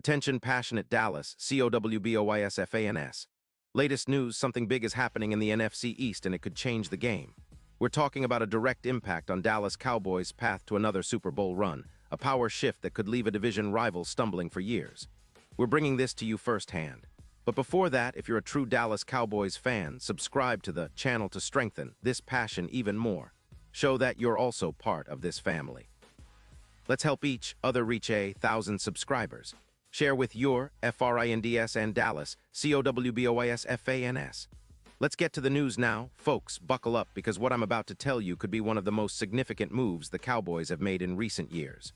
Attention passionate Dallas, Cowboys. Latest news, something big is happening in the NFC East and it could change the game. We're talking about a direct impact on Dallas Cowboys' path to another Super Bowl run, a power shift that could leave a division rival stumbling for years. We're bringing this to you firsthand. But before that, if you're a true Dallas Cowboys fan, subscribe to the channel to strengthen this passion even more. Show that you're also part of this family. Let's help each other reach 1,000 subscribers. Share with your FRINDS and Dallas, COWBOYSFANS. Let's get to the news now. Folks, buckle up because what I'm about to tell you could be one of the most significant moves the Cowboys have made in recent years.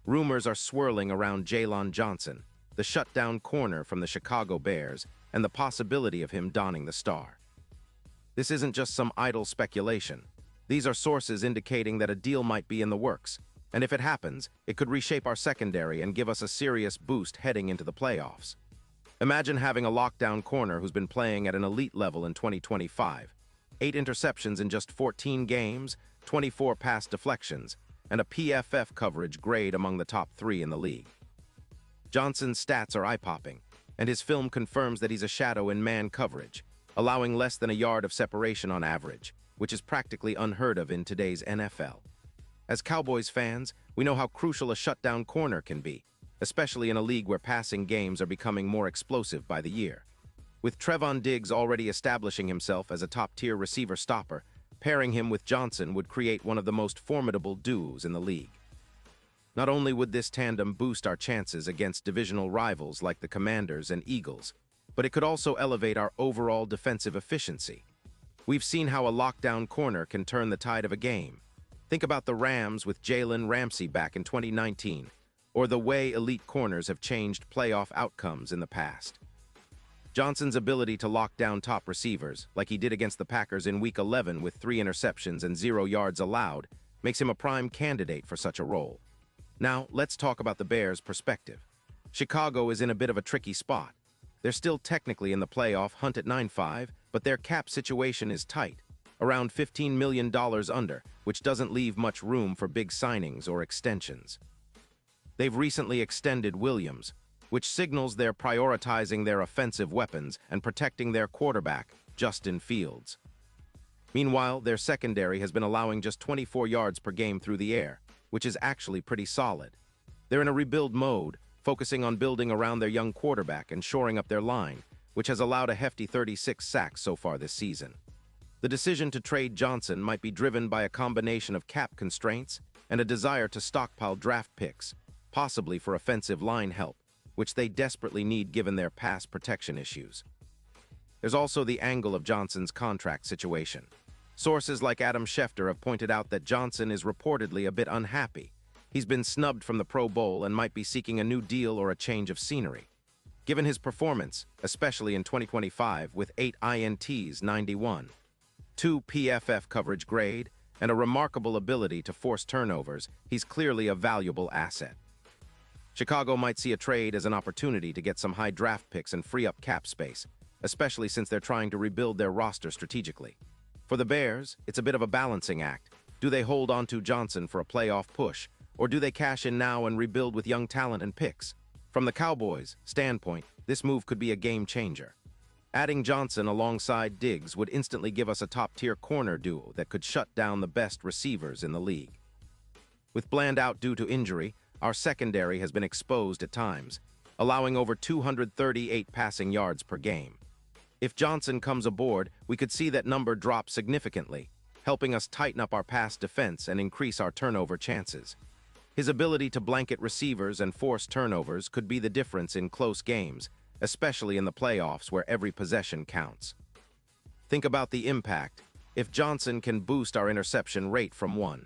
Rumors are swirling around Jaylon Johnson, the shutdown corner from the Chicago Bears, and the possibility of him donning the star. This isn't just some idle speculation. These are sources indicating that a deal might be in the works. And if it happens, it could reshape our secondary and give us a serious boost heading into the playoffs. Imagine having a lockdown corner who's been playing at an elite level in 2025. 8 interceptions in just 14 games, 24 pass deflections, and a PFF coverage grade among the top 3 in the league. Johnson's stats are eye-popping, and his film confirms that he's a shadow in man coverage, allowing less than a yard of separation on average, which is practically unheard of in today's NFL. As Cowboys fans, we know how crucial a shutdown corner can be, especially in a league where passing games are becoming more explosive by the year. With Trevon Diggs already establishing himself as a top-tier receiver stopper, pairing him with Johnson would create one of the most formidable duos in the league. Not only would this tandem boost our chances against divisional rivals like the Commanders and Eagles, but it could also elevate our overall defensive efficiency. We've seen how a lockdown corner can turn the tide of a game. Think about the Rams with Jalen Ramsey back in 2019, or the way elite corners have changed playoff outcomes in the past. Johnson's ability to lock down top receivers, like he did against the Packers in Week 11 with 3 interceptions and 0 yards allowed, makes him a prime candidate for such a role. Now, let's talk about the Bears' perspective. Chicago is in a bit of a tricky spot. They're still technically in the playoff hunt at 9-5, but their cap situation is tight, around $15 million under, which doesn't leave much room for big signings or extensions. They've recently extended Williams, which signals they're prioritizing their offensive weapons and protecting their quarterback, Justin Fields. Meanwhile, their secondary has been allowing just 24 yards per game through the air, which is actually pretty solid. They're in a rebuild mode, focusing on building around their young quarterback and shoring up their line, which has allowed a hefty 36 sacks so far this season. The decision to trade Johnson might be driven by a combination of cap constraints and a desire to stockpile draft picks, possibly for offensive line help, which they desperately need given their pass protection issues. There's also the angle of Johnson's contract situation. Sources like Adam Schefter have pointed out that Johnson is reportedly a bit unhappy. He's been snubbed from the Pro Bowl and might be seeking a new deal or a change of scenery. Given his performance, especially in 2025 with 8 INTs, 91, 2 PFF coverage grade, and a remarkable ability to force turnovers, he's clearly a valuable asset. Chicago might see a trade as an opportunity to get some high draft picks and free up cap space, especially since they're trying to rebuild their roster strategically. For the Bears, it's a bit of a balancing act. Do they hold on to Johnson for a playoff push, or do they cash in now and rebuild with young talent and picks? From the Cowboys' standpoint, this move could be a game changer. Adding Johnson alongside Diggs would instantly give us a top-tier corner duo that could shut down the best receivers in the league. With Bland out due to injury, our secondary has been exposed at times, allowing over 238 passing yards per game. If Johnson comes aboard, we could see that number drop significantly, helping us tighten up our pass defense and increase our turnover chances. His ability to blanket receivers and force turnovers could be the difference in close games, especially in the playoffs where every possession counts. Think about the impact. If Johnson can boost our interception rate from 1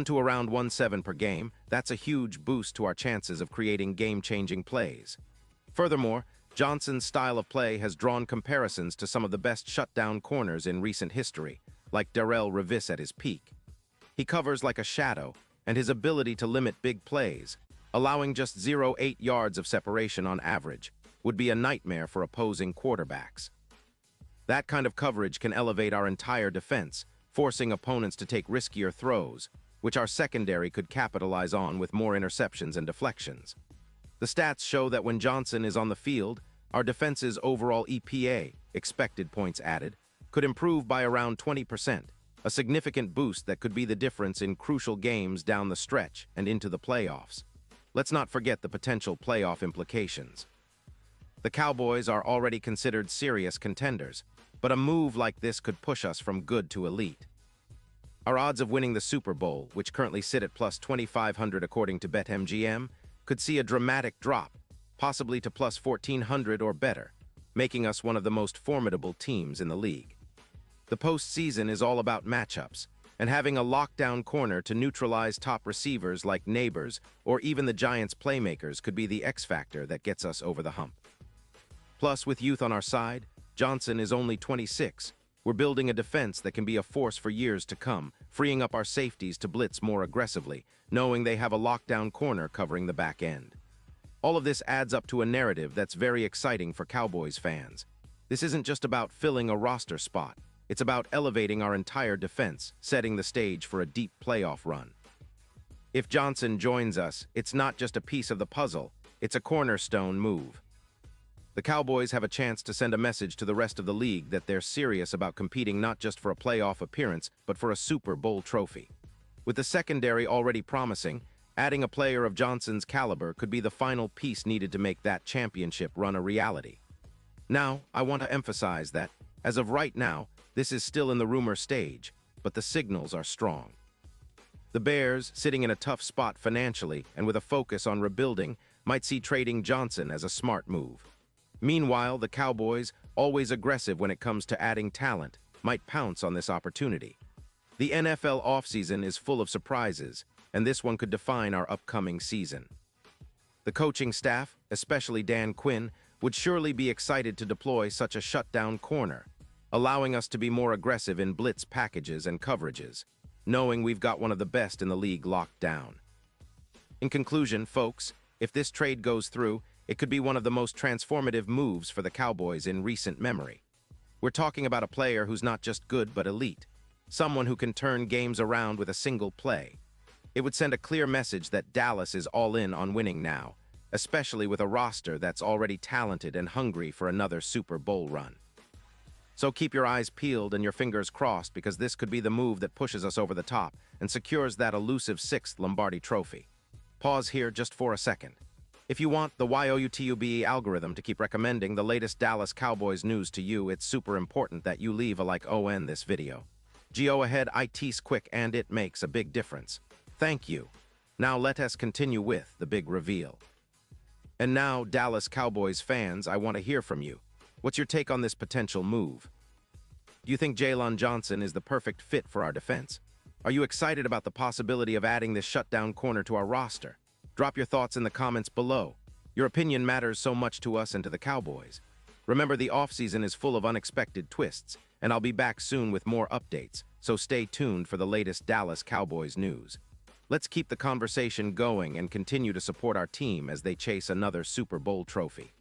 to around 1.7 per game, that's a huge boost to our chances of creating game-changing plays. Furthermore, Johnson's style of play has drawn comparisons to some of the best shutdown corners in recent history, like Darrelle Revis at his peak. He covers like a shadow, and his ability to limit big plays, allowing just 0.8 yards of separation on average, would be a nightmare for opposing quarterbacks. That kind of coverage can elevate our entire defense, forcing opponents to take riskier throws, which our secondary could capitalize on with more interceptions and deflections. The stats show that when Johnson is on the field, our defense's overall EPA, expected points added, could improve by around 20%, a significant boost that could be the difference in crucial games down the stretch and into the playoffs. Let's not forget the potential playoff implications. The Cowboys are already considered serious contenders, but a move like this could push us from good to elite. Our odds of winning the Super Bowl, which currently sit at plus 2,500 according to BetMGM, could see a dramatic drop, possibly to plus 1,400 or better, making us one of the most formidable teams in the league. The postseason is all about matchups, and having a lockdown corner to neutralize top receivers like Neighbors or even the Giants' playmakers could be the X factor that gets us over the hump. Plus, with youth on our side, Johnson is only 26. We're building a defense that can be a force for years to come, freeing up our safeties to blitz more aggressively, knowing they have a lockdown corner covering the back end. All of this adds up to a narrative that's very exciting for Cowboys fans. This isn't just about filling a roster spot. It's about elevating our entire defense, setting the stage for a deep playoff run. If Johnson joins us, it's not just a piece of the puzzle, it's a cornerstone move. The Cowboys have a chance to send a message to the rest of the league that they're serious about competing not just for a playoff appearance, but for a Super Bowl trophy. With the secondary already promising, adding a player of Johnson's caliber could be the final piece needed to make that championship run a reality. Now, I want to emphasize that, as of right now, this is still in the rumor stage, but the signals are strong. The Bears, sitting in a tough spot financially and with a focus on rebuilding, might see trading Johnson as a smart move. Meanwhile, the Cowboys, always aggressive when it comes to adding talent, might pounce on this opportunity. The NFL offseason is full of surprises, and this one could define our upcoming season. The coaching staff, especially Dan Quinn, would surely be excited to deploy such a shutdown corner, allowing us to be more aggressive in blitz packages and coverages, knowing we've got one of the best in the league locked down. In conclusion, folks, if this trade goes through, it could be one of the most transformative moves for the Cowboys in recent memory. We're talking about a player who's not just good but elite, someone who can turn games around with a single play. It would send a clear message that Dallas is all in on winning now, especially with a roster that's already talented and hungry for another Super Bowl run. So keep your eyes peeled and your fingers crossed, because this could be the move that pushes us over the top and secures that elusive 6th Lombardi trophy. Pause here just for a second. If you want the YOUTUBE algorithm to keep recommending the latest Dallas Cowboys news to you, it's super important that you leave a like on this video. Go ahead, it's quick and it makes a big difference. Thank you. Now let us continue with the big reveal. And now, Dallas Cowboys fans, I want to hear from you. What's your take on this potential move? Do you think Jalen Johnson is the perfect fit for our defense? Are you excited about the possibility of adding this shutdown corner to our roster? Drop your thoughts in the comments below. Your opinion matters so much to us and to the Cowboys. Remember, the offseason is full of unexpected twists, and I'll be back soon with more updates, so stay tuned for the latest Dallas Cowboys news. Let's keep the conversation going and continue to support our team as they chase another Super Bowl trophy.